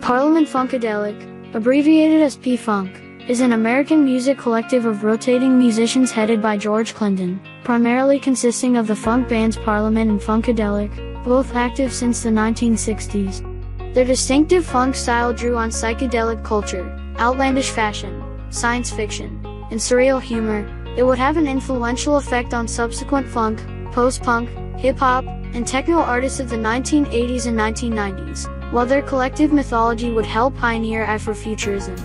Parliament-funkadelic, abbreviated as P-Funk, is an American music collective of rotating musicians headed by George Clinton, primarily consisting of the funk bands Parliament and Funkadelic, both active since the 1960s. Their distinctive funk style drew on psychedelic culture, outlandish fashion, science fiction, and surreal humor. It would have an influential effect on subsequent funk, post-punk, hip-hop, and techno artists of the 1980s and 1990s, while their collective mythology would help pioneer Afrofuturism.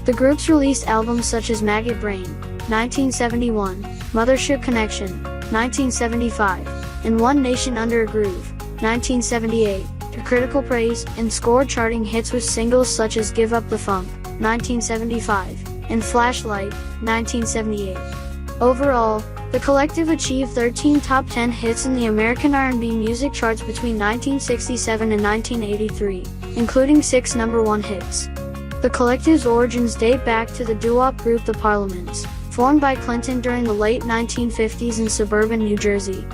The groups released albums such as Maggot Brain, 1971, Mothership Connection, 1975, and One Nation Under a Groove, 1978, to critical praise, and scored charting hits with singles such as Give Up the Funk, 1975, and Flashlight, 1978. Overall, the collective achieved 13 top 10 hits in the American R&B music charts between 1967 and 1983, including 6 #1 hits. The collective's origins date back to the doo-wop group The Parliaments, formed by Clinton during the late 1950s in suburban New Jersey.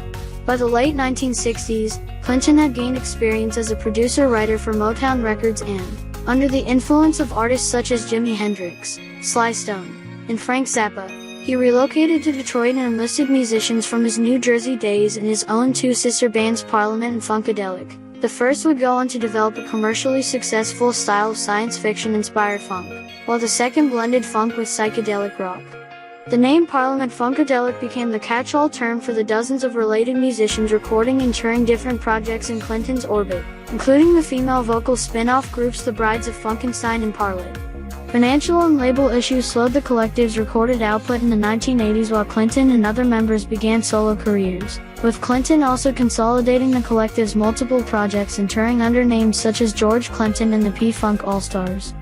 By the late 1960s, Clinton had gained experience as a producer-writer for Motown Records and, under the influence of artists such as Jimi Hendrix, Sly Stone, and Frank Zappa, he relocated to Detroit and enlisted musicians from his New Jersey days in his own two sister bands Parliament and Funkadelic. The first would go on to develop a commercially successful style of science fiction-inspired funk, while the second blended funk with psychedelic rock. The name Parliament-Funkadelic became the catch-all term for the dozens of related musicians recording and touring different projects in Clinton's orbit, including the female vocal spin-off groups The Brides of Funkenstein and Parliament. Financial and label issues slowed the collective's recorded output in the 1980s while Clinton and other members began solo careers, with Clinton also consolidating the collective's multiple projects and touring under names such as George Clinton and the P-Funk All-Stars.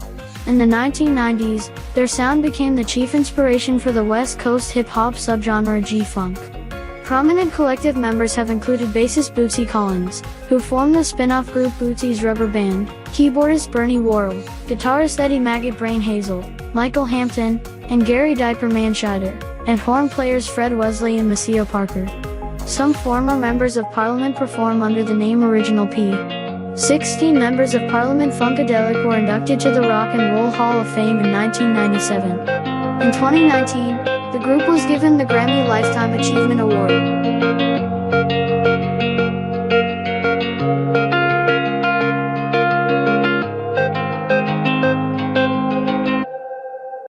In the 1990s, their sound became the chief inspiration for the West Coast hip-hop subgenre G-Funk. Prominent collective members have included bassist Bootsy Collins, who formed the spin-off group Bootsy's Rubber Band, keyboardist Bernie Worrell, guitarist Eddie Maggot Brain Hazel, Michael Hampton, and Gary Diaper Manscheider, and horn players Fred Wesley and Maceo Parker. Some former members of Parliament perform under the name Original P. 16 members of Parliament-Funkadelic were inducted to the Rock and Roll Hall of Fame in 1997. In 2019, the group was given the Grammy Lifetime Achievement Award.